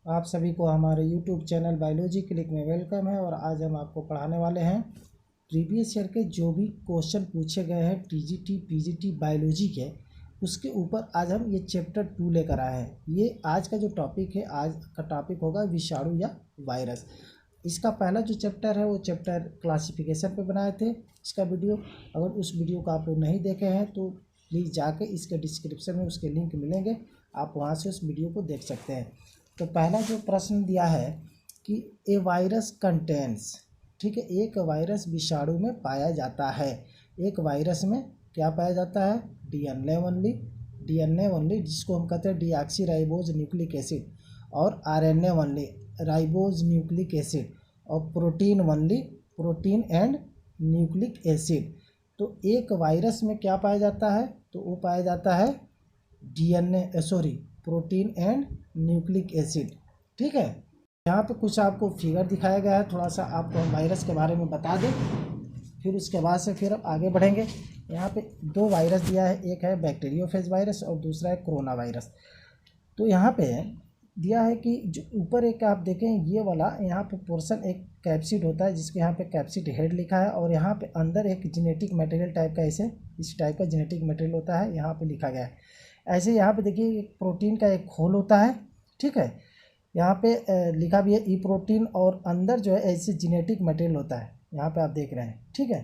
आप सभी को हमारे YouTube चैनल बायोलॉजी क्लिक में वेलकम है। और आज हम आपको पढ़ाने वाले हैं प्रीवियस ईयर के जो भी क्वेश्चन पूछे गए हैं टीजीटी पीजीटी बायोलॉजी के, उसके ऊपर आज हम ये चैप्टर 2 लेकर आए हैं। ये आज का जो टॉपिक है, आज का टॉपिक होगा विषाणु या वायरस। इसका पहला जो चैप्टर है वो चैप्टर क्लासिफिकेशन पे बनाए थे। इसका वीडियो अगर उस वीडियो को आप लोग नहीं देखे हैं तो प्लीज़ जाके इसके डिस्क्रिप्शन में उसके लिंक मिलेंगे, आप वहाँ से उस वीडियो को देख सकते हैं। तो पहला जो प्रश्न दिया है कि ए वायरस कंटेंस, ठीक है, एक वायरस विषाणु में पाया जाता है। एक वायरस में क्या पाया जाता है? डीएनए ओनली, जिसको हम कहते हैं डीऑक्सी राइबोज न्यूक्लिक एसिड, और RNA only, ribose nucleic acid, और protein only, protein and nucleic acid. तो एक वायरस में क्या पाया जाता है? तो वो पाया जाता है प्रोटीन एंड न्यूक्लिक एसिड। ठीक है, यहाँ पे कुछ आपको फिगर दिखाया गया है, थोड़ा सा आपको हम वायरस के बारे में बता दें, फिर उसके बाद से फिर हम आगे बढ़ेंगे। यहाँ पे दो वायरस दिया है, एक है बैक्टीरियोफेज वायरस और दूसरा है कोरोना वायरस। तो यहाँ पे दिया है कि जो ऊपर एक आप देखें ये वाला, यहाँ पे पोर्शन एक कैप्सिड होता है, जिसके यहाँ पे कैप्सिड हेड लिखा है, और यहाँ पे अंदर एक जेनेटिक मटेरियल टाइप का, ऐसे इस टाइप का जेनेटिक मटेरियल होता है, यहाँ पे लिखा गया है। ऐसे यहाँ पे देखिए एक प्रोटीन का एक खोल होता है, ठीक है, यहाँ पे लिखा भी है ई प्रोटीन, और अंदर जो है ऐसे जेनेटिक मटेरियल होता है, यहाँ पे आप देख रहे हैं। ठीक है,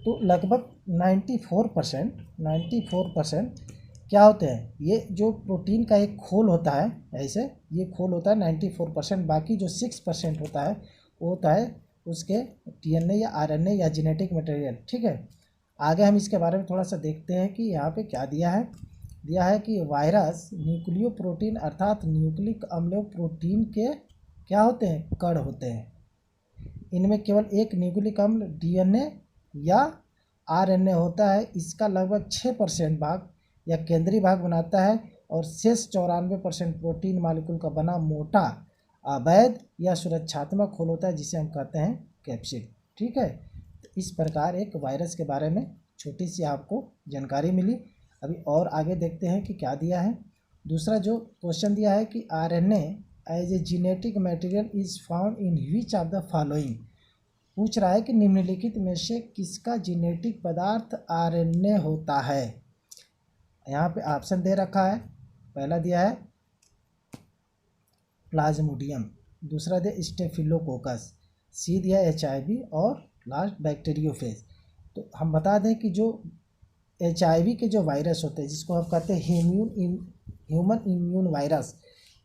तो लगभग 94% क्या होते हैं? ये जो प्रोटीन का एक खोल होता है, ऐसे ये खोल होता है 94%। बाकी जो 6% होता है वो होता है उसके डीएनए या आरएनए या जेनेटिक मटेरियल। ठीक है, आगे हम इसके बारे में थोड़ा सा देखते हैं कि यहाँ पे क्या दिया है। दिया है कि वायरस न्यूक्लियो प्रोटीन अर्थात न्यूक्लिक अम्ल प्रोटीन के क्या होते हैं? कण होते हैं। इनमें केवल एक न्यूक्लिक अम्ल डीएनए या आरएनए होता है। इसका लगभग 6% भाग या केंद्रीय भाग बनाता है, और शेष 94% प्रोटीन मालिक्यूल का बना मोटा अवैध या सुरक्षात्मक खोल होता है, जिसे हम कहते हैं कैप्सिड। ठीक है, तो इस प्रकार एक वायरस के बारे में छोटी सी आपको जानकारी मिली। अभी और आगे देखते हैं कि क्या दिया है। दूसरा जो क्वेश्चन दिया है कि RNA as a genetic material is found in which of the following. पूछ रहा है कि निम्नलिखित में से किसका जेनेटिक पदार्थ आरएनए होता है। यहाँ पे ऑप्शन दे रखा है, पहला दिया है प्लाज्मोडियम, दूसरा दिया स्टेफिलोकोकस, सी दिया एचआईवी, और लास्ट बैक्टीरियोफेज। तो हम बता दें कि जो एचआईवी के जो वायरस होते हैं, जिसको हम कहते हैं ह्यूमन इम्यून वायरस,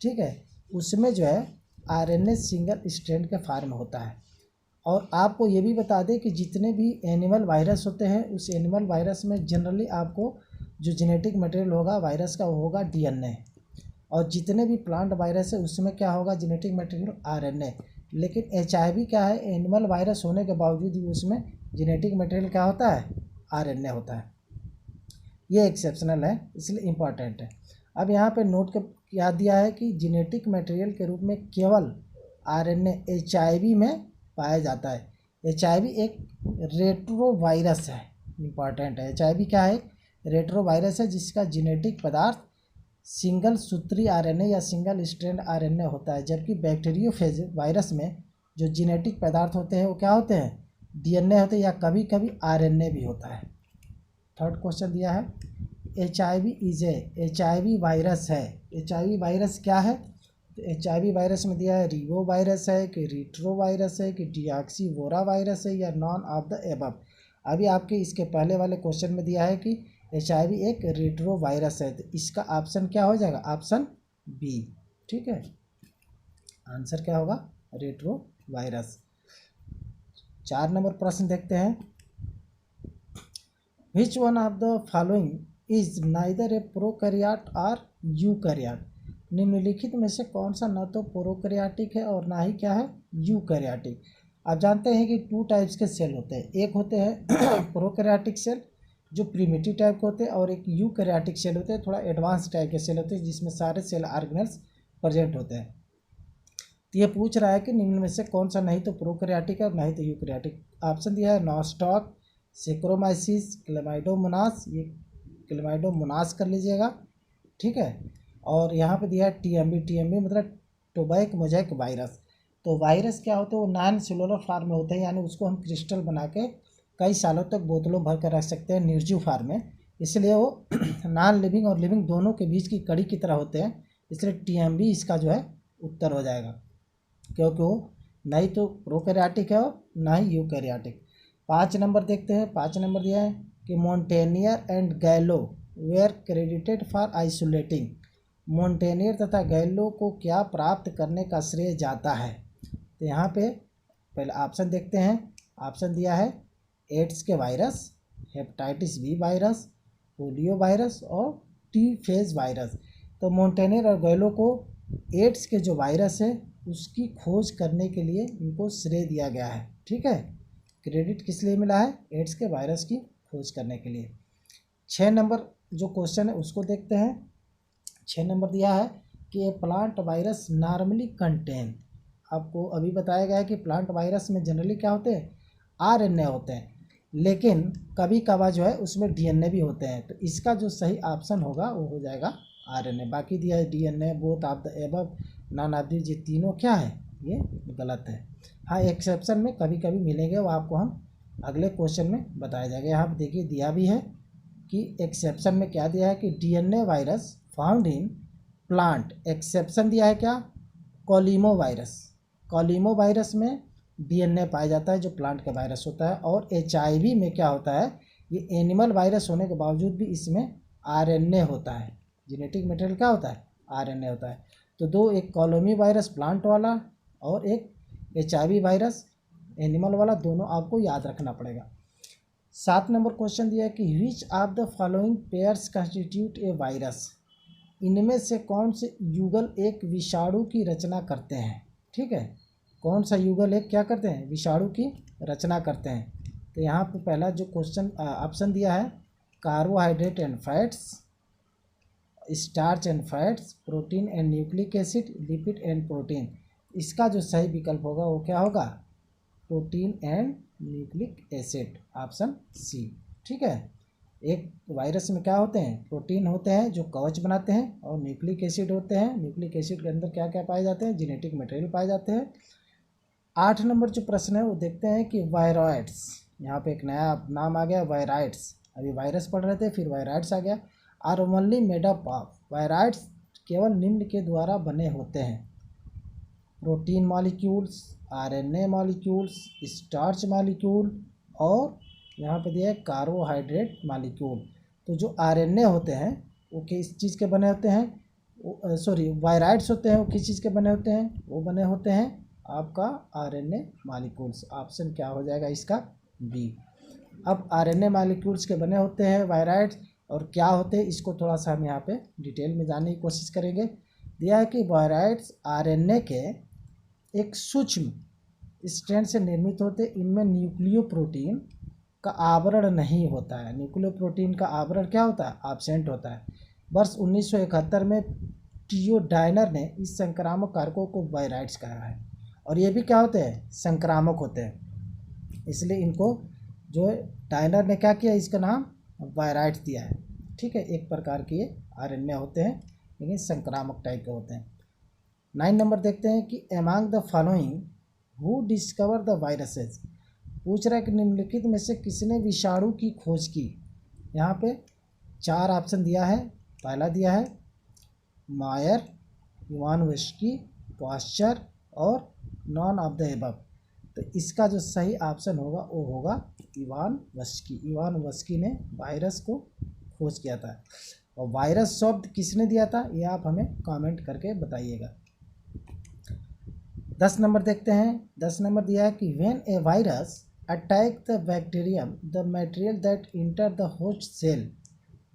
ठीक है, उसमें जो है आरएनए सिंगल स्ट्रैंड के फॉर्म होता है। और आपको ये भी बता दें कि जितने भी एनिमल वायरस होते हैं, उस एनिमल वायरस में जनरली आपको जो जेनेटिक मटेरियल होगा वायरस का वो होगा डीएनए, और जितने भी प्लांट वायरस है उसमें क्या होगा? Genetic material RNA. लेकिन एचआईवी क्या है? एनिमल वायरस होने के बावजूद भी उसमें जेनेटिक मटेरियल क्या होता है? आरएनए होता है। ये एक्सेप्शनल है, इसलिए इम्पॉर्टेंट है। अब यहाँ पे नोट कर क्या दिया है कि जेनेटिक मटेरियल के रूप में केवल आरएनए एचआईवी में पाया जाता है। एचआईवी एक रेट्रो वायरस है, इम्पॉर्टेंट है। एचआईवी क्या है? रेट्रो वायरस है, जिसका जेनेटिक पदार्थ सिंगल सूत्री आरएनए या सिंगल स्ट्रैंड आरएनए होता है। जबकि बैक्टीरियोफेज वायरस में जो जेनेटिक पदार्थ होते हैं वो क्या होते हैं? डीएनए होते हैं, या कभी कभी आरएनए भी होता है। थर्ड क्वेश्चन दिया है एचआईवी वायरस है। एचआईवी वायरस क्या है? तो एचआईवी वायरस में दिया है रीवो वायरस है, कि रिट्रो वायरस है, कि डिऑक्सी वोरा वायरस है, या नॉन ऑफ द एबव। अभी आपके इसके पहले वाले क्वेश्चन में दिया है कि एचआईवी एक रेट्रो वायरस है, तो इसका ऑप्शन क्या हो जाएगा? Option B. ठीक है, आंसर क्या होगा? Retro virus. 4 नंबर प्रश्न देखते हैं। Which one of the following is neither A prokaryote और यूकैरियोट। निम्नलिखित में से कौन सा न तो प्रोकैरियोटिक है और ना ही क्या है? यूकैरियोटिक। आप जानते हैं कि 2 टाइप्स के सेल होते हैं। एक होते हैं प्रोकैरियोटिक सेल जो प्रिमिटिव टाइप के होते हैं, और एक यूकैरियोटिक सेल होते हैं, थोड़ा एडवांस टाइप के सेल होते हैं, जिसमें सारे सेल ऑर्गेनेल्स प्रेजेंट होते हैं। तो ये पूछ रहा है कि निम्न में से कौन सा नहीं तो प्रोकैरियोटिक है और नहीं तो यूकैरियोटिक। ऑप्शन दिया है नॉस्टॉक, सेक्रोमाइसिस, क्लेमाइडोमोनास। ये क्लेमाइडोमोनास कर लीजिएगा, ठीक है। और यहाँ पे दिया है टीएमबी मतलब टोबैक मोजैक वायरस। तो वायरस क्या होते हैं, वो नॉन सेलुलर फॉर्म में होते हैं, यानी उसको हम क्रिस्टल बना के कई सालों तक बोतलों भर कर रख सकते हैं निर्जीव फॉर्म में, इसलिए वो नॉन लिविंग और लिविंग दोनों के बीच की कड़ी की तरह होते हैं, इसलिए टीएमबी इसका जो है उत्तर हो जाएगा, क्योंकि वो ना ही तो प्रोकैरियोटिक है और ना ही यूकैरियोटिक। 5 नंबर देखते हैं। 5 नंबर दिया है कि मोंटेनियर एंड गैलो वेयर क्रेडिटेड फॉर आइसोलेटिंग। मोंटेनियर तथा गैलो को क्या प्राप्त करने का श्रेय जाता है? तो यहाँ पे पहले ऑप्शन देखते हैं। ऑप्शन दिया है एड्स के virus, hepatitis B virus, polio virus और टी फेज वायरस। तो मोंटेनियर और गैलो को एड्स के जो वायरस है उसकी खोज करने के लिए इनको श्रेय दिया गया है। ठीक है, क्रेडिट किस लिए मिला है? एड्स के वायरस की खोज करने के लिए। 6 नंबर जो क्वेश्चन है उसको देखते हैं। 6 नंबर दिया है कि ए प्लांट वायरस नॉर्मली कंटेन। आपको अभी बताया गया है कि प्लांट वायरस में जनरली क्या होते हैं, आरएनए होते हैं, लेकिन कभी कभार जो है उसमें डीएनए भी होते हैं। तो इसका जो सही ऑप्शन होगा वो हो जाएगा आरएनए। बाकी दिया है DNA, both of the above, none of this, ये तीनों क्या है, ये गलत है। हाँ, एक्सेप्शन में कभी कभी मिलेंगे, वो आपको हम अगले क्वेश्चन में बताया जाएगा। यहाँ पर देखिए दिया भी है कि एक्सेप्शन में क्या दिया है कि DNA virus found in plant. Exception दिया है क्या, कॉलिमो वायरस। कॉलिमो वायरस में डीएनए पाया जाता है जो प्लांट का वायरस होता है। और एचआईवी में क्या होता है, ये एनिमल वायरस होने के बावजूद भी इसमें आरएनए होता है। जेनेटिक मटेरियल क्या होता है, आरएनए होता है। तो दो, एक कॉलोमी वायरस प्लांट वाला और एक एचआईवी वायरस एनिमल वाला, दोनों आपको याद रखना पड़ेगा। 7 नंबर क्वेश्चन दिया है कि which of the following pairs constitute A virus. इनमें से कौन से युगल एक विषाणु की रचना करते हैं? ठीक है, कौन सा युगल एक क्या करते हैं, विषाणु की रचना करते हैं। तो यहाँ पे पहला जो क्वेश्चन ऑप्शन दिया है carbohydrate and fats, starch and fats, protein and nucleic acid, lipid and protein. इसका जो सही विकल्प होगा वो क्या होगा, protein and nucleic acid, option C. ठीक है, एक वायरस में क्या होते हैं, प्रोटीन होते हैं जो कवच बनाते हैं, और न्यूक्लिक एसिड होते हैं। न्यूक्लिक एसिड के अंदर क्या क्या पाए जाते हैं, जेनेटिक मटेरियल पाए जाते हैं। 8 नंबर जो प्रश्न है वो देखते हैं कि वायरॉइड्स, यहाँ पे एक नया नाम आ गया वायराइड्स। अभी वायरस पढ़ रहे थे, फिर वायराइड्स आ गया। Are only made up of, viroids केवल निम्न के द्वारा बने होते हैं, protein molecules, RNA molecules, starch molecule, और यहाँ पे दिया है कार्बोहाइड्रेट मॉलिक्यूल। तो जो आरएनए होते हैं वो किस चीज़ के बने होते हैं, सॉरी वायराइड्स होते हैं वो किस चीज़ के बने होते हैं, वो बने होते हैं आपका आरएनए मॉलिक्यूल्स। ऑप्शन क्या हो जाएगा इसका, बी। अब आरएनए मॉलिक्यूल्स के बने होते हैं वायराइड्स, और क्या होते हैं इसको थोड़ा सा हम यहाँ पे डिटेल में जानने की कोशिश करेंगे। दिया है कि वायराइड्स आरएनए के एक सूक्ष्म स्ट्रैंड से निर्मित होते, इनमें न्यूक्लियो प्रोटीन का आवरण नहीं होता है। न्यूक्लियो प्रोटीन का आवरण क्या होता है, एब्सेंट होता है। वर्ष 1971 में टीओ डायनर ने इस संक्रामक कारकों को वायराइड्स कहा है, और ये भी क्या होते हैं, संक्रामक होते हैं, इसलिए इनको जो डायनर ने क्या किया, इसका नाम वायराइड्स दिया है। ठीक है, एक प्रकार के ये आरएनए होते हैं लेकिन संक्रामक टाइप के होते हैं। 9 नंबर देखते हैं कि among the following who discover the viruses. पूछ रहा है कि निम्नलिखित में से किसने विषाणु की खोज की। यहाँ पे 4 ऑप्शन दिया है। पहला दिया है मायर, इवानोव्स्की, पाश्चर और नॉन ऑफ द एबव। तो इसका जो सही ऑप्शन होगा वो होगा इवानोव्स्की। इवानोव्स्की ने वायरस को खोज किया था। और वायरस शब्द किसने दिया था ये आप हमें कमेंट करके बताइएगा। 10 नंबर देखते हैं। 10 नंबर दिया है कि when a virus attack the bacterium the material that enter the host cell.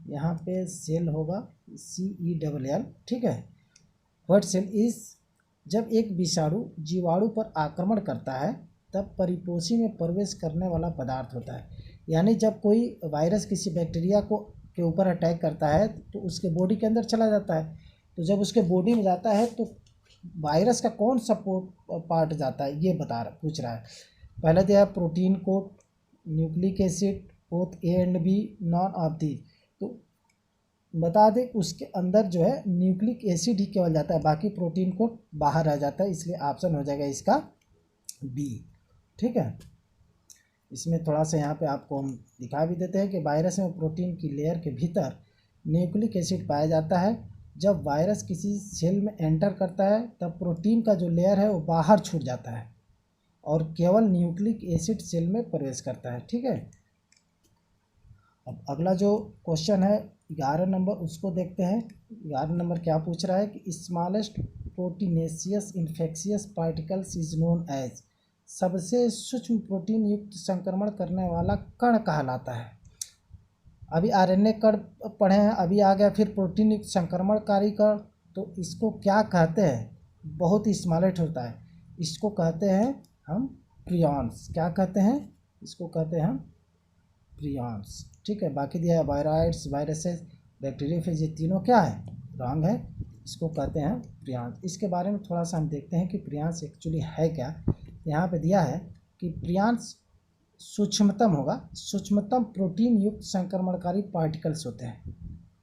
यहाँ पे सेल होगा CELL। ठीक है, होस्ट सेल इज, जब एक विषाणु जीवाणु पर आक्रमण करता है तब परिपोषी में प्रवेश करने वाला पदार्थ होता है। यानी जब कोई वायरस किसी बैक्टीरिया को के ऊपर अटैक करता है तो उसके बॉडी के अंदर चला जाता है। तो जब उसके बॉडी में जाता है तो वायरस का कौन सा पार्ट जाता है ये पूछ रहा है। पहला दिया protein coat, nucleic acid, both A and B, none of the. तो बता दें उसके अंदर जो है न्यूक्लिक एसिड ही केवल जाता है, बाकी प्रोटीन को बाहर रह जाता है, इसलिए ऑप्शन हो जाएगा इसका बी। ठीक है, इसमें थोड़ा सा यहाँ पे आपको हम दिखा भी देते हैं कि वायरस में प्रोटीन की लेयर के भीतर न्यूक्लिक एसिड पाया जाता है। जब वायरस किसी सेल में एंटर करता है तब प्रोटीन का जो लेयर है वो बाहर छूट जाता है और केवल न्यूक्लिक एसिड सेल में प्रवेश करता है। ठीक है, अब अगला जो क्वेश्चन है 11 नंबर, उसको देखते हैं। 11 नंबर क्या पूछ रहा है कि smallest proteinaceous infectious particles is known as, सबसे सूक्ष्म प्रोटीन युक्त संक्रमण करने वाला कण कहलाता है। अभी आरएनए कण पढ़े हैं, अभी आ गया फिर प्रोटीन युक्त संक्रमणकारी कण, तो इसको क्या कहते हैं? बहुत ही स्मॉलेस्ट होता है, इसको कहते हैं हम प्रियॉन्स। क्या कहते हैं? इसको कहते हैं हम प्रियॉन्स। ठीक है, बाकी दिया है वायराइड्स, वायरसेस, बैक्टीरियोफेज, ये तीनों क्या है? रॉन्ग है, इसको कहते हैं प्रियॉन्स। इसके बारे में थोड़ा सा हम देखते हैं कि प्रियॉन्स एक्चुअली है क्या। यहाँ पे दिया है कि प्रियॉन्स सूक्ष्मतम होगा, सूक्ष्मतम प्रोटीन युक्त संक्रमणकारी पार्टिकल्स होते हैं।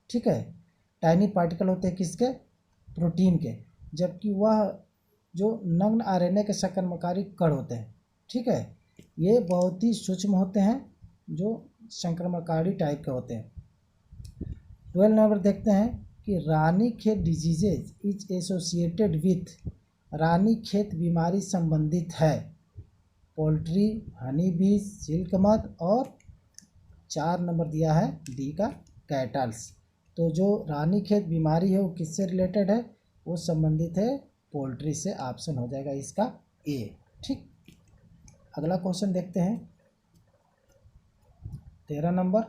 ठीक है, टाइनी पार्टिकल होते हैं किसके? प्रोटीन के, जबकि वह जो नग्न आरएनए के संक्रमणकारी कण होते हैं, ठीक है, ये बहुत ही सूक्ष्म होते हैं, जो संक्रमणकारी टाइप के होते हैं। 12 नंबर देखते हैं कि Ranikhet diseases is associated with, Ranikhet बीमारी संबंधित है पोल्ट्री, हनी बीज, सिल्क मध, और 4 नंबर दिया है डी का कैटल्स। तो जो रानीखेत बीमारी है वो किससे रिलेटेड है? वो संबंधित है पोल्ट्री से, ऑप्शन हो जाएगा इसका ए। ठीक, अगला क्वेश्चन देखते हैं 13 नंबर।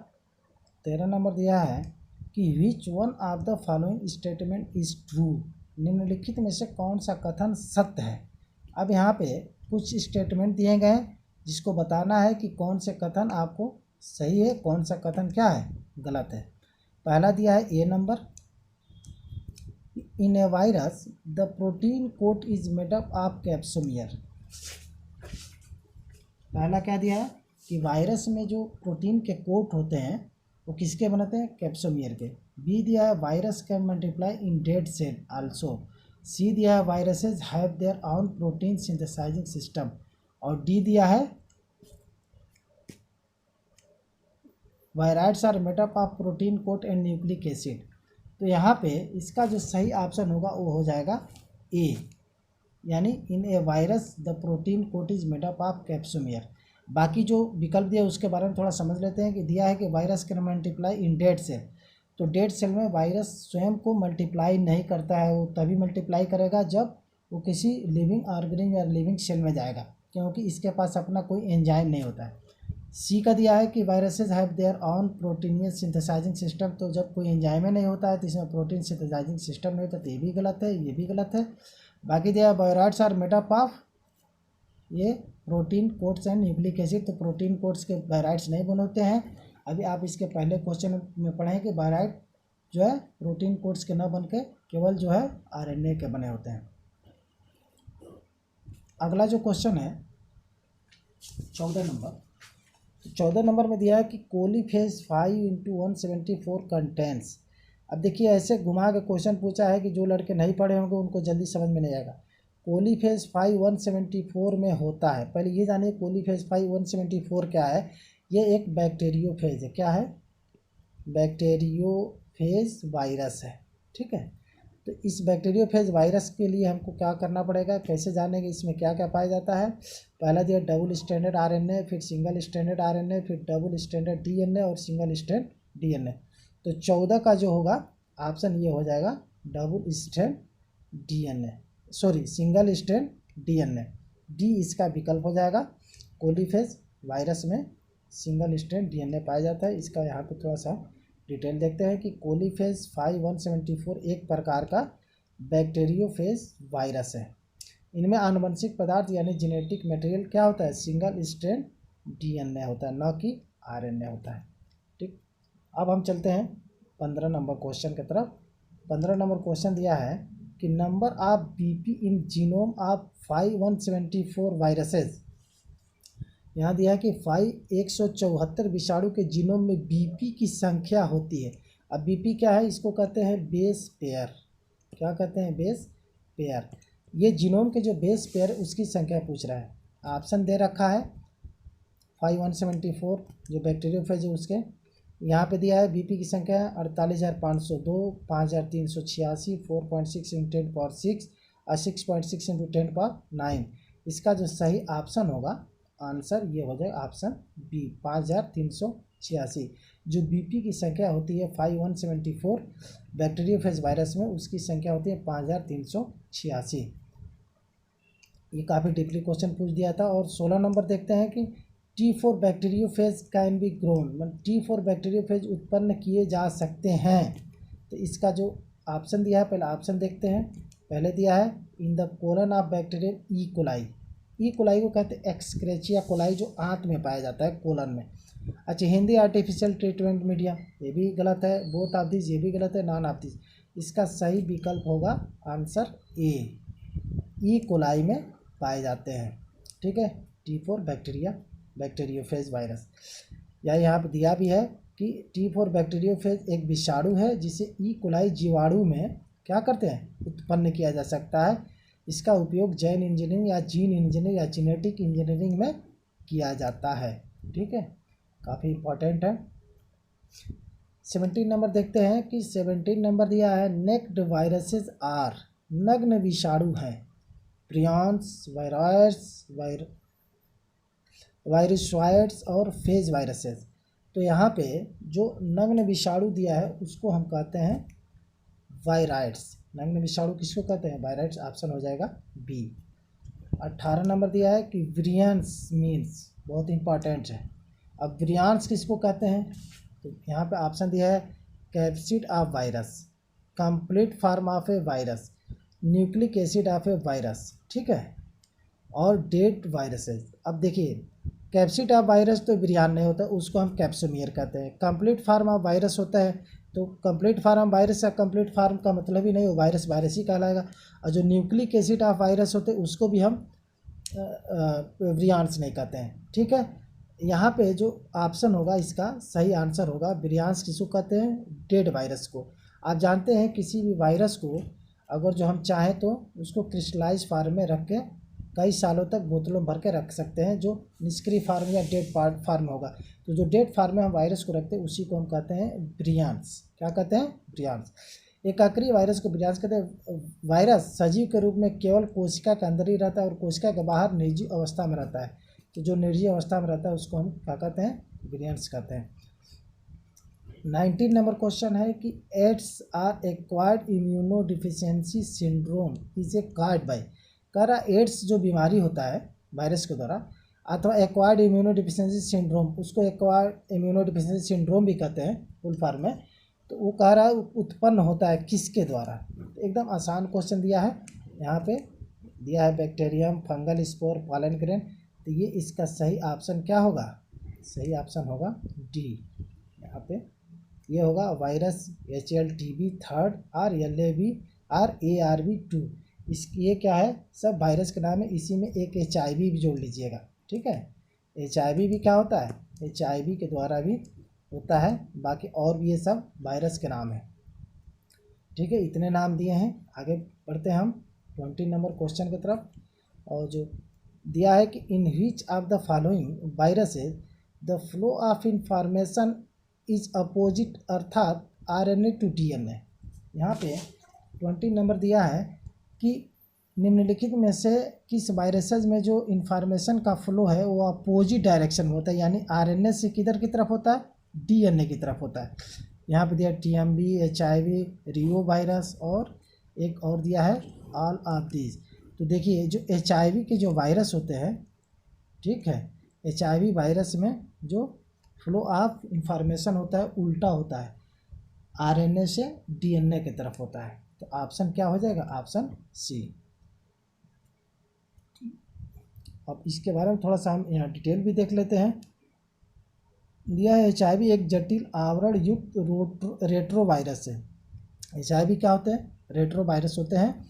13 नंबर दिया है कि which one of the following statement is true, निम्नलिखित में से कौन सा कथन सत्य है। अब यहाँ पे कुछ स्टेटमेंट दिए गए हैं जिसको बताना है कि कौन से कथन आपको सही है, कौन सा कथन क्या है? गलत है। पहला दिया है A number, in a virus the protein coat is made up of capsomere. पहला क्या दिया है कि वायरस में जो प्रोटीन के कोट होते हैं वो किसके बनते हैं? कैप्सोमियर के। बी दिया है virus can multiply in dead cell also. C दिया है viruses have their own protein synthesising system. और डी दिया है viroids are made up of protein coat and nucleic acid. तो यहाँ पे इसका जो सही ऑप्शन होगा वो हो जाएगा ए, यानी in a virus the protein coat is made up of capsomere. बाकी जो विकल्प दिया उसके बारे में थोड़ा समझ लेते हैं कि दिया है कि virus can multiply in dead cell. तो डेड सेल में वायरस स्वयं को मल्टीप्लाई नहीं करता है, वो तभी मल्टीप्लाई करेगा जब वो किसी लिविंग ऑर्गेनिज्म या लिविंग सेल में जाएगा, क्योंकि इसके पास अपना कोई एंजाइम नहीं होता है। सी का दिया है कि viruses have there on proteinaceous synthesising system. तो जब कोई एंजाइम नहीं होता है तो इसमें प्रोटीन सिंथेसाइजिंग सिस्टम नहीं होता, तो ये भी गलत है, ये भी गलत है। बाकी दिया है viroids are made up of, ये protein coats and nucleic acid. तो प्रोटीन कोट्स के वायराइड्स नहीं बनते हैं। अभी आप इसके पहले क्वेश्चन में पढ़ें कि वायराइड जो है प्रोटीन कोट्स के न बन के केवल जो है आरएनए के बने होते हैं। अगला जो क्वेश्चन है 14 नंबर। 14 नंबर में दिया है कि कोलीफेज 5/174 कंटेंट्स। अब देखिए ऐसे घुमा के क्वेश्चन पूछा है कि जो लड़के नहीं पढ़े होंगे उनको जल्दी समझ में नहीं आएगा। कोलीफेज 5/174 में होता है, पहले ये जानिए कोलीफेज 5/174 क्या है। ये एक बैक्टीरियोफेज है। क्या है? बैक्टीरियोफेज वायरस है। ठीक है, तो इस बैक्टीरियोफेज वायरस के लिए हमको क्या करना पड़ेगा, कैसे जानेंगे इसमें क्या क्या पाया जाता है। पहला दिया डबल स्टैंडर्ड आरएनए, फिर सिंगल स्टैंडर्ड आरएनए, फिर डबल स्टैंडर्ड डीएनए और सिंगल स्टैंड डीएनए। तो 14 का जो होगा ऑप्शन ये हो जाएगा double stand DNA, sorry single stand DNA. D इसका विकल्प हो जाएगा। कोलीफेज वायरस में सिंगल स्टैंड डीएनए पाया जाता है। इसका यहाँ पे थोड़ा सा डिटेल देखते हैं कि कोलीफेज 5/174 एक प्रकार का बैक्टीरियोफेज वायरस है। इनमें आनुवंशिक पदार्थ यानी जेनेटिक मटेरियल क्या होता है? सिंगल स्ट्रैंड डीएनए होता है, न कि आरएनए होता है। ठीक, अब हम चलते हैं 15 नंबर क्वेश्चन की तरफ। 15 नंबर क्वेश्चन दिया है कि number of BP in genome of 5/174 viruses. यहाँ दिया है कि 174 विषाणु के जीनोम में बीपी की संख्या होती है। अब बीपी क्या है, इसको कहते हैं बेस पेयर। क्या कहते हैं, बेस पेयर। ये जीनोम के जो बेस पेयर उसकी संख्या पूछ रहा है। ऑप्शन दे रखा है 5174 जो बैक्टीरियोफेज है उसके, यहाँ पे दिया है बीपी की संख्या 48,502, 5,386, 4.6 इंटू 10⁻6 और 6.6 इंटू 10⁻9। इसका जो सही ऑप्शन होगा, आंसर ये हो जाएगा ऑप्शन बी 5,386। जो बीपी की संख्या होती है 5174 बैक्टीरियोफेज वायरस में, उसकी संख्या होती है 5,386। ये काफ़ी डीपली क्वेश्चन पूछ दिया था। और 16 नंबर देखते हैं कि T4 bacteriophage can be grown, मतलब T4 बैक्टीरियोफेज उत्पन्न किए जा सकते हैं। तो इसका जो ऑप्शन दिया है, पहले ऑप्शन देखते हैं। पहले दिया है in the colon of bacterium E coli. E coli को कहते हैं एक्सक्रेचिया कोलाई, जो आंत में पाया जाता है, कोलन में। अच्छा, हिंदी आर्टिफिशियल ट्रीटमेंट मीडिया, ये भी गलत है। बोथ ऑफ दिस, ये भी गलत है। नॉन ऑफ दिस, इसका सही विकल्प होगा आंसर ए, ई कोलाई में पाए जाते हैं। ठीक है, T4 बैक्टीरियोफेज वायरस। या यहाँ पर दिया भी है कि T4 बैक्टीरियोफेज एक विषाणु है जिसे ई कोलाई जीवाणु में क्या करते हैं, उत्पन्न किया जा सकता है। इसका उपयोग जैन इंजीनियरिंग या जीन इंजीनियरिंग या जेनेटिक इंजीनियरिंग में किया जाता है। ठीक है, काफ़ी इम्पोर्टेंट है। 17 नंबर देखते हैं कि 17 नंबर दिया है नेक्ड वायरसेस आर, नग्न विषाणु हैं, प्रियॉन्स, वायरस, वायरसॉइड्स और फेज वायरसेस। तो यहाँ पे जो नग्न विषाणु दिया है उसको हम कहते हैं वायराइड्स। नग्न विषाणु किसको कहते हैं, वायराइड्स। ऑप्शन हो जाएगा बी। 18 नंबर दिया है कि विरियंस मीन्स, बहुत इंपॉर्टेंट है। अब विरियंस किसको कहते हैं, तो यहाँ पे ऑप्शन दिया है capsid of virus, complete form of a virus, nucleic acid of a virus. ठीक है, और डेड वायरसेस। अब देखिए, कैप्सिड ऑफ वायरस तो विरियन नहीं होता, उसको हम कैप्सोमियर कहते हैं। कंप्लीट फॉर्म ऑफ वायरस होता है, तो कंप्लीट फॉर्म वायरस या कंप्लीट फॉर्म का मतलब ही नहीं, वो वायरस वायरस ही कहलाएगा। और जो न्यूक्लिक एसिड ऑफ वायरस होते हैं उसको भी हम विरियंस नहीं कहते हैं। ठीक है, यहाँ पे जो ऑप्शन होगा इसका सही आंसर होगा विरियंस। किसको कहते हैं, डेड वायरस को। आप जानते हैं किसी भी वायरस को अगर जो हम चाहें तो उसको क्रिस्टलाइज फॉर्म में रख के कई सालों तक बोतलों में भर के रख सकते हैं, जो निष्क्रिय फॉर्म या डेड फॉर्म होगा। तो जो डेड फॉर्म में हम वायरस को रखते हैं उसी को हम कहते हैं विरियंस। क्या कहते हैं, विरियंस। एकाग्रीय वायरस को विरियंस कहते हैं। वायरस सजीव के रूप में केवल कोशिका के अंदर ही रहता है और कोशिका के बाहर निर्जीव अवस्था में रहता है। तो जो निर्जीव अवस्था में रहता है उसको हम क्या कहते हैं, विरियंस कहते हैं। 19 नंबर क्वेश्चन है कि AIDS are acquired immunodeficiency syndrome is a caused by. कह रहा एड्स जो बीमारी होता है वायरस के द्वारा, अथवा एक्वायर्ड इम्यूनो डिफिशियंसी सिंड्रोम, उसको एक्वायर्ड इम्यूनो डिफिशियंसी सिंड्रोम भी कहते हैं फुल फॉर्म में। तो वो कह रहा है उत्पन्न होता है किसके द्वारा। एकदम आसान क्वेश्चन दिया है, यहाँ पे दिया है bacterium, fungal spore, pollen grain. तो ये इसका सही ऑप्शन क्या होगा, सही ऑप्शन होगा डी। यहाँ पे ये होगा वायरस HLTB थर्ड और LAB और ARV2। इस ये क्या है, सब वायरस के नाम है। इसी में एक HIV भी जोड़ लीजिएगा। ठीक है, HIV भी क्या होता है, HIV के द्वारा भी होता है। बाकी और भी ये सब वायरस के नाम है। ठीक है, इतने नाम दिए हैं। आगे बढ़ते हैं हम 20 नंबर क्वेश्चन की तरफ। और जो दिया है कि in which of the following viruses the flow of information is opposite, अर्थात RNA टू DNA। यहाँ पे 20 नंबर दिया है कि निम्नलिखित में से किस वायरसेस में जो इंफॉर्मेशन का फ्लो है वो अपोजिट डायरेक्शन में होता है, यानी RNA से किधर की तरफ होता है, DNA की तरफ होता है। यहाँ पे दिया TMB, HIV, रियो वायरस और एक और दिया है ऑल ऑफ दीज। तो देखिए जो HIV के जो वायरस होते हैं, ठीक है, HIV वायरस में जो फ्लो ऑफ इंफॉर्मेशन होता है उल्टा होता है, RNA से DNA की तरफ होता है। तो ऑप्शन क्या हो जाएगा, ऑप्शन सी। अब इसके बारे में थोड़ा सा हम यहाँ डिटेल भी देख लेते हैं। दिया है HIV एक जटिल आवरण युक्त रेट्रो वायरस है। HIV क्या होते हैं, रेट्रो वायरस होते हैं।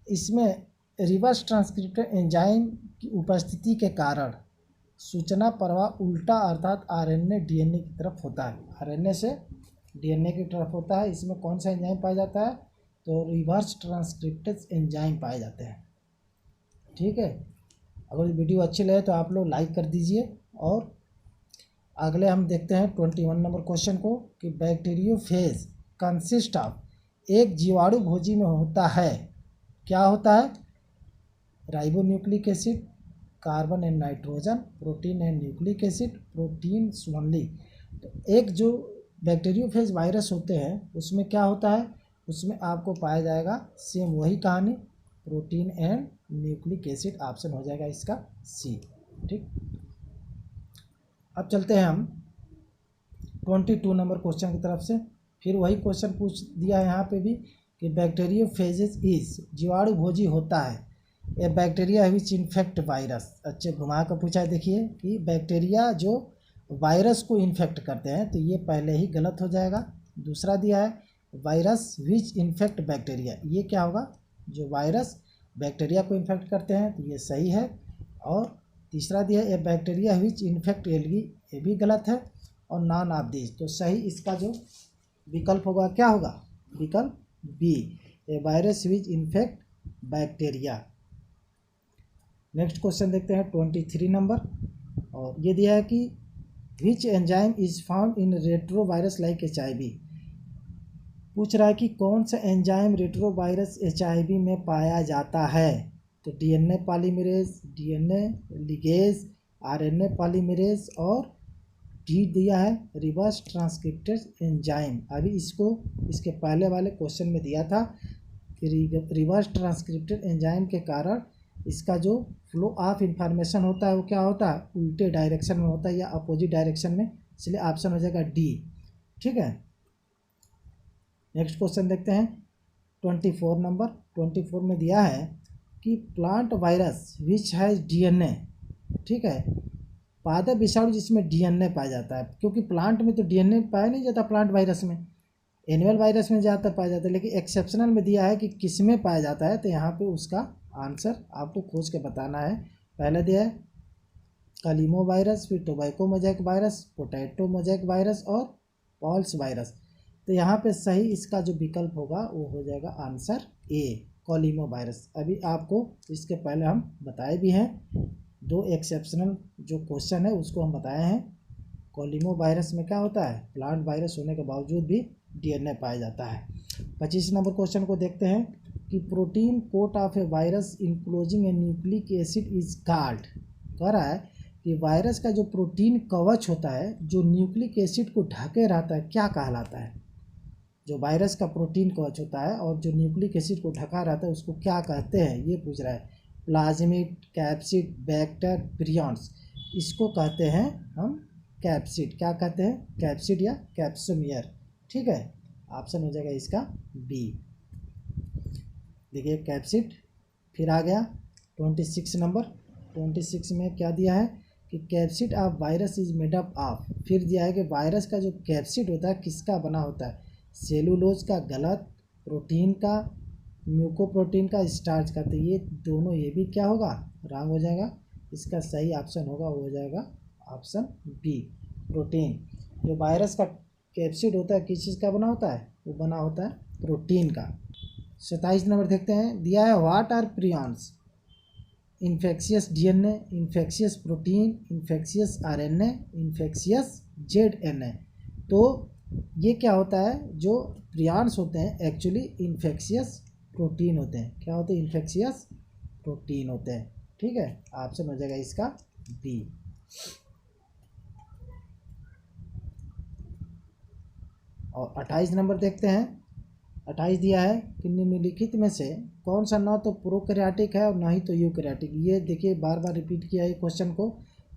इसमें रिवर्स ट्रांसक्रिप्शन एंजाइम की उपस्थिति के कारण सूचना प्रवाह उल्टा, अर्थात RNA DNA की तरफ होता है। RNA से डीएनए की तरफ होता है। इसमें कौन सा एंजाइम पाया जाता है? तो रिवर्स ट्रांसक्रिप्टेज एंजाइम पाए जाते हैं। ठीक है, अगर वीडियो अच्छी लगे तो आप लोग लाइक कर दीजिए। और अगले हम देखते हैं 21 नंबर क्वेश्चन को कि बैक्टीरियोफेज कंसिस्ट ऑफ, एक जीवाणु भोजी में होता है, क्या होता है? Ribonucleic acid, carbon and nitrogen, protein and nucleic acid, protein only. तो एक जो बैक्टीरियोफेज वायरस होते हैं उसमें क्या होता है? उसमें आपको पाया जाएगा सेम वही कहानी, protein and nucleic acid. Option हो जाएगा इसका सी। ठीक, अब चलते हैं हम 22 नंबर क्वेश्चन की तरफ से। फिर वही क्वेश्चन पूछ दिया है यहाँ पे भी कि बैक्टीरियोफेजेस इज, जीवाणु भोजी होता है, ए बैक्टीरिया विच इन्फेक्ट वायरस। अच्छे घुमा कर पूछा है, देखिए कि बैक्टीरिया जो वायरस को इन्फेक्ट करते हैं, तो ये पहले ही गलत हो जाएगा। दूसरा दिया है वायरस विच इन्फेक्ट बैक्टीरिया, ये क्या होगा? जो वायरस बैक्टीरिया को इन्फेक्ट करते हैं, तो ये सही है। और तीसरा दिया है ए बैक्टीरिया विच इन्फेक्ट एल्गी, ये भी गलत है। और नॉन ऑफ दिस, तो सही इसका जो विकल्प होगा क्या होगा? विकल्प B, a virus which infect bacteria. Next question देखते हैं 23 नंबर, और ये दिया है कि which enzyme is found in retrovirus like HIV। पूछ रहा है कि कौन सा एंजाइम रेट्रोवायरस HIV में पाया जाता है। तो DNA polymerase, DNA ligase, RNA polymerase, और डी दिया है रिवर्स ट्रांसक्रिप्टेज एंजाइम। अभी इसको इसके पहले वाले क्वेश्चन में दिया था कि रिवर्स ट्रांसक्रिप्टेज एंजाइम के कारण इसका जो फ्लो ऑफ इंफॉर्मेशन होता है वो क्या होता है? उल्टे डायरेक्शन में होता है या अपोजिट डायरेक्शन में, इसलिए ऑप्शन हो जाएगा डी। ठीक है, नेक्स्ट क्वेश्चन देखते हैं 24 नंबर। 24 में दिया है कि plant virus which has DNA। ठीक है, पादप विषाणु जिसमें DNA पाया जाता है, क्योंकि प्लांट में तो DNA पाया नहीं जाता, प्लांट वायरस में, एनिमल वायरस में ज़्यादातर पाया जाता है, लेकिन एक्सेप्शनल में दिया है कि किस में पाया जाता है। तो यहाँ पे उसका आंसर आपको खोज के बताना है। पहले दिया है कलीमो वायरस, फिर tobacco mosaic virus, potato mosaic virus और पॉल्स वायरस। तो यहाँ पे सही इसका जो विकल्प होगा वो हो जाएगा आंसर ए, कॉलीमो वायरस। अभी आपको इसके पहले हम बताए भी हैं, 2 एक्सेप्शनल जो क्वेश्चन है उसको हम बताए हैं। कॉलीमो वायरस में क्या होता है? प्लांट वायरस होने के बावजूद भी DNA पाया जाता है। 25 नंबर क्वेश्चन को देखते हैं कि protein coat of a virus enclosing a nucleic acid is called. कह रहा है कि वायरस का जो प्रोटीन कवच होता है जो न्यूक्लिक एसिड को ढके रहता है, क्या कहलाता है? जो वायरस का प्रोटीन कवच होता है और जो न्यूक्लिक एसिड को ढका रहता है उसको क्या कहते हैं, ये पूछ रहा है। प्लाज्मिड, कैप्सिड, वेक्टर, प्रियॉन्स, इसको कहते हैं हम कैप्सिड। क्या कहते हैं? कैप्सिड या कैप्सोमियर। ठीक है, ऑप्शन हो जाएगा इसका बी। देखिए कैप्सिड। फिर आ गया 26 नंबर। 26 में क्या दिया है कि capsid of virus is made up of. फिर दिया है कि वायरस का जो कैप्सिड होता है किसका बना होता है? सेलुलोज का गलत, प्रोटीन का, म्यूकोप्रोटीन का, स्टार्च का। तो ये दोनों, ये भी क्या होगा? रॉन्ग हो जाएगा। इसका सही ऑप्शन होगा वो हो जाएगा ऑप्शन बी, प्रोटीन। जो वायरस का कैप्सिड होता है किस चीज़ का बना होता है? वो बना होता है प्रोटीन का। 27 नंबर देखते हैं, दिया है what are prions? Infectious DNA, infectious protein, infectious RNA, infectious ZNA। तो ये क्या होता है? जो प्रियॉन्स होते हैं एक्चुअली इन्फेक्शियस प्रोटीन होते हैं। क्या होते हैं? इन्फेक्शियस प्रोटीन होते हैं। ठीक है, ऑप्शन हो जाएगा इसका बी। और 28 नंबर देखते हैं। 28 दिया है कि निम्नलिखित में से कौन सा ना तो प्रोकैरियोटिक है और ना ही तो यूकैरियोटिक। ये देखिए बार बार रिपीट किया है क्वेश्चन को।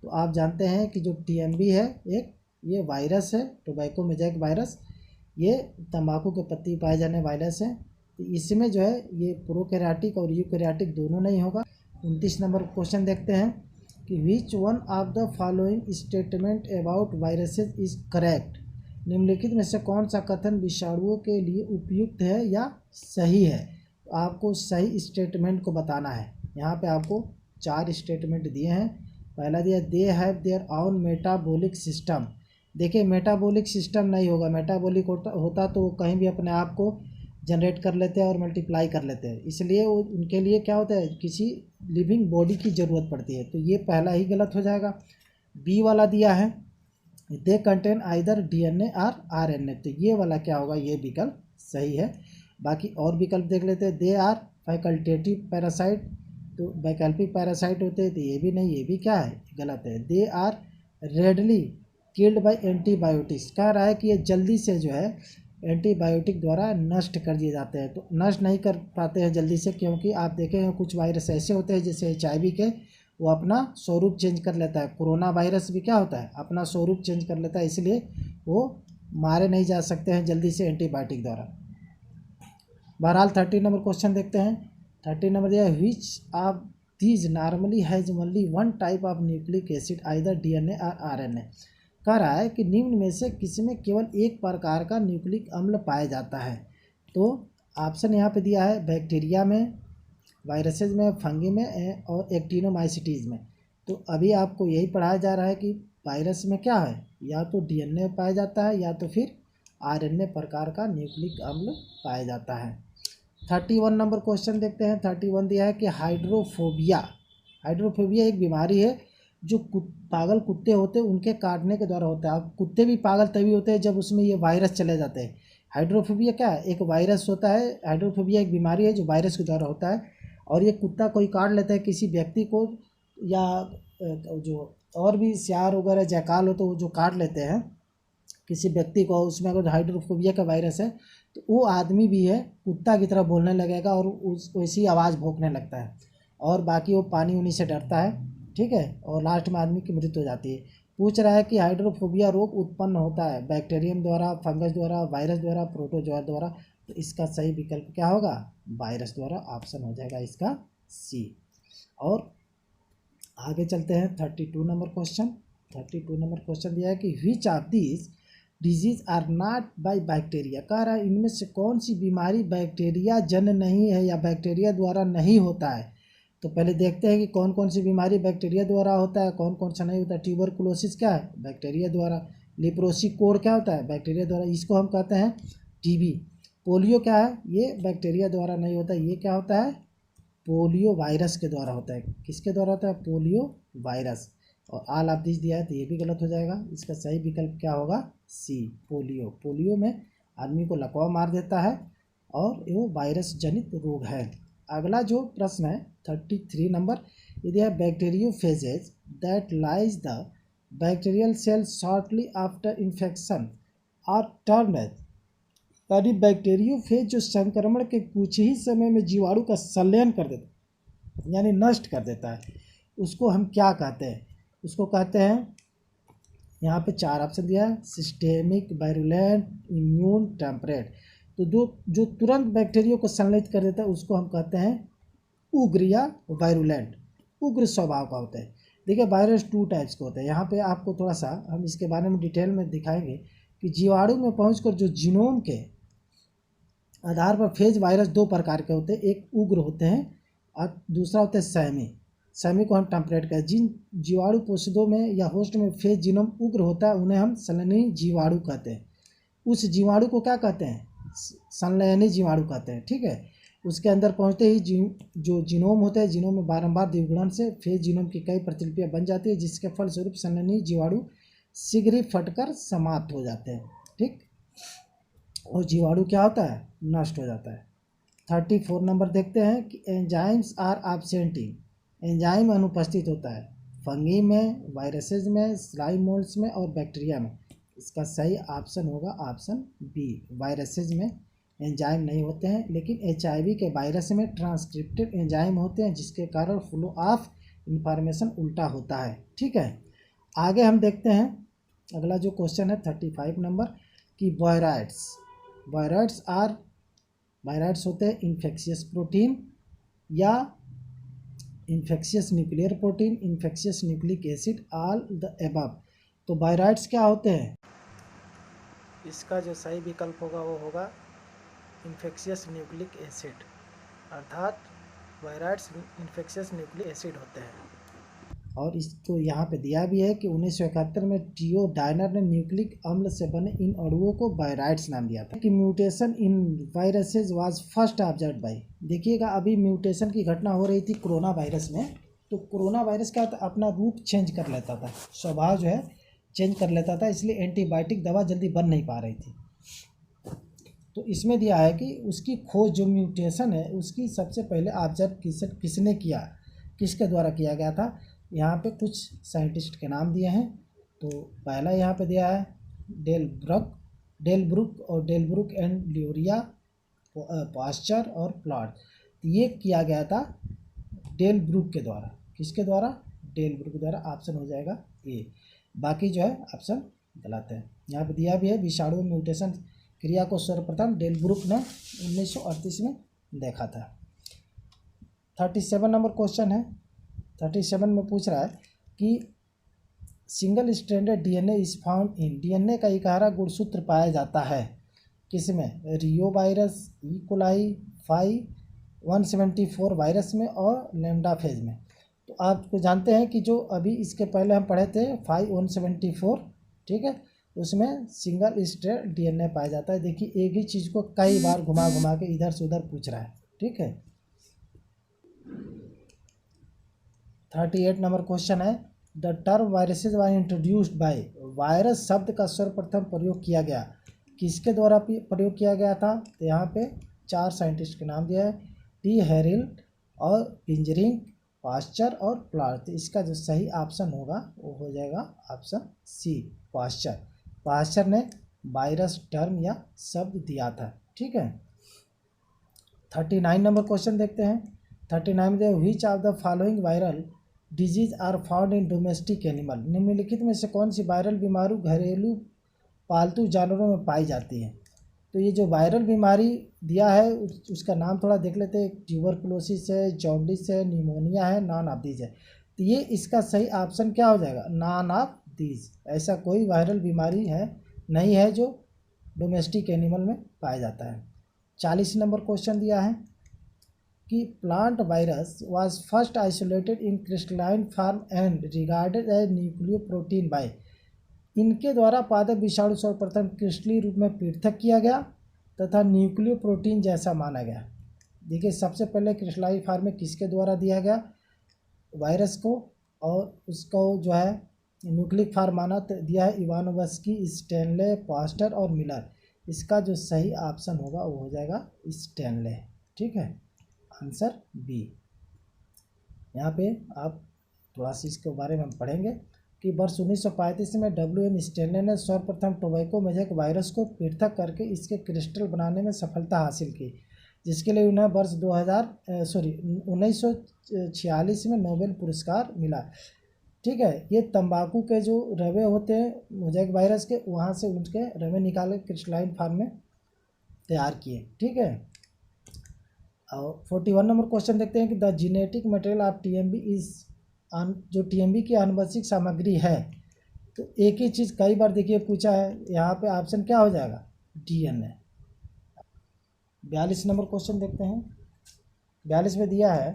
तो आप जानते हैं कि जो TMB है एक, ये वायरस है, टोबैको मोज़ेक वायरस। ये तंबाकू के पत्ती पाए जाने वायरस है। तो इसमें जो है ये प्रोकैरियोटिक और यूकैरियोटिक दोनों नहीं होगा। 29 नंबर क्वेश्चन देखते हैं कि which one of the following statement about viruses is correct. निम्नलिखित में से कौन सा कथन विषाणुओं के लिए उपयुक्त है या सही है? तो आपको सही स्टेटमेंट को बताना है। यहाँ पे आपको 4 स्टेटमेंट दिए हैं। पहला दिया they have their own metabolic system. देखिए मेटाबॉलिक सिस्टम नहीं होगा, मेटाबॉलिक होता तो वो कहीं भी अपने आप को जनरेट कर लेते हैं और मल्टीप्लाई कर लेते हैं, इसलिए वो उनके लिए क्या होता है, किसी लिविंग बॉडी की ज़रूरत पड़ती है। तो ये पहला ही गलत हो जाएगा। बी वाला दिया है दे कंटेन आइदर डीएनए और आरएनए, तो ये वाला क्या होगा, ये विकल्प सही है। बाकी और विकल्प देख लेते हैं। दे आर फैकल्टेटिव पैरासाइट, तो वैकल्पिक पैरासाइट होते हैं, तो ये भी नहीं, ये भी क्या है, गलत है। They are readily killed by antibiotics, कह रहा है कि ये जल्दी से जो है एंटीबायोटिक द्वारा नष्ट कर दिए जाते हैं, तो नष्ट नहीं कर पाते हैं जल्दी से, क्योंकि आप देखे हैं कुछ वायरस ऐसे होते हैं जैसे HIV के, वो अपना स्वरूप चेंज कर लेता है। कोरोना वायरस भी क्या होता है, अपना स्वरूप चेंज कर लेता है, इसलिए वो मारे नहीं जा सकते हैं जल्दी से एंटीबायोटिक द्वारा। बहरहाल 30 नंबर क्वेश्चन देखते हैं। 30 नंबर दिया which of these normally has only one type of nucleic acid either DNA और आरएनए, कह रहा है कि निम्न में से किसी में केवल एक प्रकार का न्यूक्लिक अम्ल पाया जाता है। तो ऑप्शन यहाँ पे दिया है बैक्टीरिया में, वायरसेज में, फंगी में और एक्टिनोमाइसिटीज़ में। तो अभी आपको यही पढ़ाया जा रहा है कि वायरस में क्या है, या तो डीएनए पाया जाता है या तो फिर आरएनए प्रकार का न्यूक्लिक अम्ल पाया जाता है। 31 नंबर क्वेश्चन देखते हैं। 31 दिया है कि हाइड्रोफोबिया, हाइड्रोफोबिया एक बीमारी है जो पागल कुत्ते होते हैं उनके काटने के द्वारा होता है। अब कुत्ते भी पागल तभी होते हैं जब उसमें ये वायरस चले जाते हैं। हाइड्रोफोबिया क्या है, एक वायरस होता है। हाइड्रोफोबिया एक बीमारी है जो वायरस के द्वारा होता है, और ये कुत्ता कोई काट लेता है किसी व्यक्ति को, या जो और भी सियार वगैरह जैकाल हो तो जो काट लेते हैं किसी व्यक्ति को, उसमें अगर हाइड्रोफोबिया का वायरस है तो वो आदमी भी है कुत्ता की तरह बोलने लगेगा और उस वैसी आवाज़ भौंकने लगता है, और बाकी वो पानी उनी से डरता है, ठीक है, और लास्ट में आदमी की मृत्यु हो जाती है। पूछ रहा है कि हाइड्रोफोबिया रोग उत्पन्न होता है बैक्टीरियम द्वारा, फंगस द्वारा, वायरस द्वारा, प्रोटोजोआ द्वारा, तो इसका सही विकल्प क्या होगा, वायरस द्वारा, ऑप्शन हो जाएगा इसका सी। और आगे चलते हैं 32 नंबर क्वेश्चन। 32 नंबर क्वेश्चन दिया है कि which of this disease are not by bacteria, कह रहा है इनमें से कौन सी बीमारी बैक्टीरिया जन्य नहीं है या बैक्टीरिया द्वारा नहीं होता है। तो पहले देखते हैं कि कौन कौन सी बीमारी बैक्टीरिया द्वारा होता है, कौन कौन सा नहीं होता है। ट्यूबरकुलोसिस क्या है, बैक्टीरिया द्वारा। लिप्रोसी कोड क्या होता है, बैक्टीरिया द्वारा, इसको हम कहते हैं टीबी। पोलियो क्या है, ये बैक्टीरिया द्वारा नहीं होता, ये क्या होता है, पोलियो वायरस के द्वारा होता है। किसके द्वारा होता है, पोलियो वायरस। और आल ऑफ दिस दिया है तो ये भी गलत हो जाएगा, इसका सही विकल्प क्या होगा, सी, पोलियो। पोलियो में आदमी को लकवा मार देता है और वो वायरस जनित रोग है। अगला जो प्रश्न है 33 नंबर, ये दिया है bacteriophages that lyse the bacterial cell shortly after infection are termed as, यानी बैक्टीरियोफेज जो संक्रमण के कुछ ही समय में जीवाणु का संलयन कर देता है, यानी नष्ट कर देता है, उसको हम क्या कहते हैं, उसको कहते हैं, यहाँ पे 4 ऑप्शन दिया है, सिस्टेमिक, वायरुलेंट, इम्यून, टेम्परेट। तो जो तुरंत बैक्टीरिया को संलयित कर देता है उसको हम कहते हैं उग्र या वायरुलेंट, उग्र स्वभाव का होता है। देखिए वायरस 2 टाइप्स के होते हैं, यहाँ पे आपको थोड़ा सा हम इसके बारे में डिटेल में दिखाएंगे कि जीवाणु में पहुंचकर जो जीनोम के आधार पर फेज वायरस 2 प्रकार के होते हैं, एक उग्र होते हैं और दूसरा होता है सैमी। सैमी को हम टेम्परेट कहते हैं। जिन जीवाणु पोषकों में या होस्ट में फेज जीनोम उग्र होता है उन्हें हम संलयनी जीवाणु कहते हैं। उस जीवाणु को क्या कहते हैं, संलयनी जीवाणु कहते हैं, ठीक है। उसके अंदर पहुंचते ही जो जीनोम होता है, जीनोम में बारंबार द्विगुणन से फेज जीनोम की कई प्रतिलिपियां बन जाती है, जिसके फलस्वरूप संलयनी जीवाणु शीघ्र ही फटकर समाप्त हो जाते हैं, ठीक, और जीवाणु क्या होता है, नष्ट हो जाता है। 34 नंबर देखते हैं कि एंजाइम्स आर एब्सेंटिंग, एंजाइम अनुपस्थित होता है फंगी में, वायरसेज में, स्लाइम मोल्ड्स में और बैक्टीरिया में। इसका सही ऑप्शन होगा ऑप्शन बी, वायरसेज में एंजाइम नहीं होते हैं, लेकिन HIV के वायरस में ट्रांसक्रिप्टेड एंजाइम होते हैं जिसके कारण फ्लो ऑफ इंफॉर्मेशन उल्टा होता है, ठीक है। आगे हम देखते हैं अगला जो क्वेश्चन है 35 नंबर कि वायराइड्स, वायराइड्स होते हैं इन्फेक्शियस प्रोटीन या infectious nuclear protein, infectious nucleic acid, all the above. तो वायराइड्स क्या होते हैं, इसका जो सही विकल्प होगा वो होगा इन्फेक्शियस न्यूक्लिक एसिड, अर्थात वायराइड्स इन्फेक्शियस न्यूक्लिक एसिड होते हैं। और इसको यहाँ पे दिया भी है कि 1971 में टीओ डायनर ने न्यूक्लिक अम्ल से बने इन अणुओं को वायराइड्स नाम दिया था कि mutation in viruses was first observe by. देखिएगा अभी म्यूटेशन की घटना हो रही थी कोरोना वायरस में। तो कोरोना वायरस क्या था, अपना रूप चेंज कर लेता था, स्वभाव जो है चेंज कर लेता था, इसलिए एंटीबायोटिक दवा जल्दी बन नहीं पा रही थी। तो इसमें दिया है कि उसकी खोज जो म्यूटेशन है उसकी सबसे पहले ऑब्जर्व किसने किया, किसके द्वारा किया गया था। यहाँ पे कुछ साइंटिस्ट के नाम दिए हैं। तो पहला यहाँ पे दिया है डेलब्रुक एंड ल्यूरिया, पास्चर और प्लॉट। तो ये किया गया था डेलब्रुक के द्वारा। किसके द्वारा? डेलब्रुक के द्वारा। ऑप्शन हो जाएगा ए। बाकी जो है ऑप्शन गलत है। यहाँ पे दिया भी है विषाणु म्यूटेशन क्रिया को सर्वप्रथम डेलब्रुक ने 1938 में देखा था। 37 नंबर क्वेश्चन है। 37 में पूछ रहा है कि single stranded DNA is found in, DNA का 11 गुणसूत्र पाया जाता है किसमें? रियो वायरस, ई कोलाई, 174 वायरस में और लैम्डा फेज में। तो आपको जानते हैं कि जो अभी इसके पहले हम पढ़े थे 174, ठीक है, उसमें सिंगल स्ट्रैंड डीएनए पाया जाता है। देखिए एक ही चीज़ को कई बार घुमा घुमा के इधर से उधर पूछ रहा है, ठीक है। 38 नंबर क्वेश्चन है the term viruses were introduced by, virus शब्द का सर्वप्रथम प्रयोग किया गया किसके द्वारा प्रयोग किया गया था? तो यहाँ पे 4 साइंटिस्ट के नाम दिया है, टी हेरिल्ड और पिंजरिंग, पास्चर और प्लार्ट। इसका जो सही ऑप्शन होगा वो हो जाएगा ऑप्शन सी, पास्चर। पास्चर ने वायरस टर्म या शब्द दिया था, ठीक है। 39 नंबर क्वेश्चन देखते हैं। 39 में which of the following viral disease are found in domestic animal, निम्नलिखित में से कौन सी वायरल बीमारी घरेलू पालतू जानवरों में पाई जाती है? तो ये जो वायरल बीमारी दिया है उसका नाम थोड़ा देख लेते हैं। ट्यूबरकुलोसिस है, जॉन्डिस है, निमोनिया है, नॉन ऑफ दीज है। तो ये इसका सही ऑप्शन क्या हो जाएगा? None of these. ऐसा कोई वायरल बीमारी है नहीं है जो डोमेस्टिक एनिमल में पाया जाता है। 40 नंबर क्वेश्चन दिया है कि plant virus was first isolated in crystalline form and regarded as nucleoprotein by, इनके द्वारा पादप विषाणु सर्वप्रथम क्रिस्टलीय रूप में पृथक किया गया तथा न्यूक्लियो प्रोटीन जैसा माना गया। देखिए सबसे पहले क्रिस्टलाइन फॉर्म में किसके द्वारा दिया गया वायरस को, और उसको जो है न्यूक्लिक फॉर्म माना तो दिया है इवानोव्स्की, स्टैनले, पास्टर और मिलर। इसका जो सही ऑप्शन होगा वो हो जाएगा स्टैनले, ठीक है, आंसर बी। यहाँ पे आप थोड़ा सा इसके बारे में हम पढ़ेंगे कि वर्ष 1935 में WM स्टैनले ने सर्वप्रथम टोबैको मेजक वायरस को पृथक करके इसके क्रिस्टल बनाने में सफलता हासिल की, जिसके लिए उन्हें वर्ष 1946 में नोबेल पुरस्कार मिला, ठीक है। ये तंबाकू के जो रवे होते हैं मोज़ेक वायरस के, वहाँ से उनके रवे निकाले क्रिस्टलाइन फॉर्म में तैयार किए, ठीक है। और 41 नंबर क्वेश्चन देखते हैं कि the genetic material of TMB is, जो TMB की आनुवंशिक सामग्री है। तो एक ही चीज़ कई बार देखिए पूछा है, यहाँ पे ऑप्शन क्या हो जाएगा? DNA। 42 नंबर क्वेश्चन देखते हैं। 42 में दिया है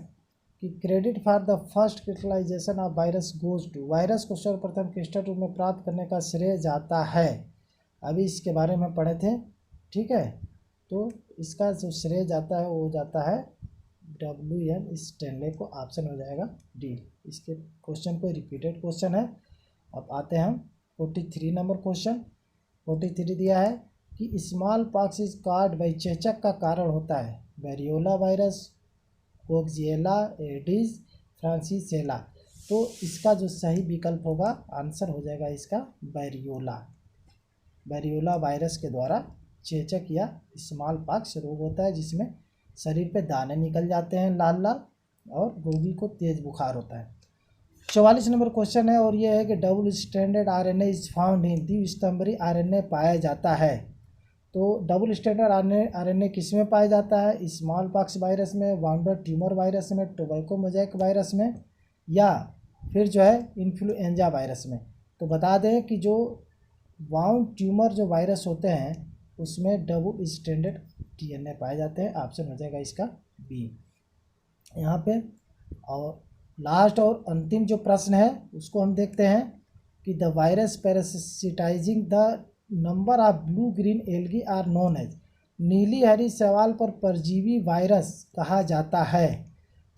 कि credit for the first crystallization of virus goes to, virus को सर्वप्रथम क्रिस्टल रूप में प्राप्त करने का श्रेय जाता है। अभी इसके बारे में पढ़े थे, ठीक है। तो इसका जो श्रेय जाता है वो जाता है WM स्टैनले को, ऑप्शन हो जाएगा डी। इसके क्वेश्चन को रिपीटेड क्वेश्चन है। अब आते हैं हम 43 नंबर क्वेश्चन। 43 दिया है कि small pox is caused by, चेचक का कारण होता है वेरियोला वायरस, कोक्सिएला, एडिस, फ्रांसिसेला। तो इसका जो सही विकल्प होगा आंसर हो जाएगा इसका वेरियोला। वेरियोला वायरस के द्वारा चेचक या स्मॉल पॉक्स रोग होता है जिसमें शरीर पे दाने निकल जाते हैं लाल लाल और रोगी को तेज बुखार होता है। 44 नंबर क्वेश्चन है और ये है कि double standard RNA is found in, द्विस्तंभरी RNA पाया जाता है। तो डबल स्टैंडर्ड RNA किस में पाया जाता है? स्मॉल पॉक्स वायरस में, वाउंडर ट्यूमर वायरस में, टोबैको मोज़ेक वायरस में, या फिर जो है इन्फ्लुएंजा वायरस में। तो बता दें कि जो वाउंड ट्यूमर जो वायरस होते हैं उसमें डबल स्टैंडर्ड DNA पाए जाते हैं। ऑप्शन हो जाएगा इसका बी यहाँ पे। और लास्ट और अंतिम जो प्रश्न है उसको हम देखते हैं कि the virus parasitising the number of blue green algae are known as, नीली हरी शैवाल पर परजीवी वायरस कहा जाता है।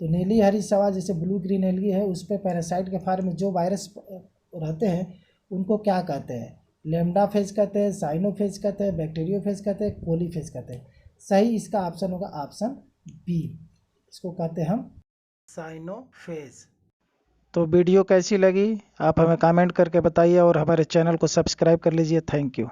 तो नीली हरी शैवाल जैसे ब्लू ग्रीन एल्गी है उस पर पैरासाइट के फॉर्म में जो वायरस रहते हैं उनको क्या कहते हैं? लेम्डा फेज कहते हैं, साइनोफेज कहते हैं, बैक्टीरियोफेज कहते हैं, कोलीफेज कहते हैं। सही इसका ऑप्शन होगा ऑप्शन बी, इसको कहते हैं हम साइनोफेज। तो वीडियो कैसी लगी आप हमें कमेंट करके बताइए और हमारे चैनल को सब्सक्राइब कर लीजिए। Thank you.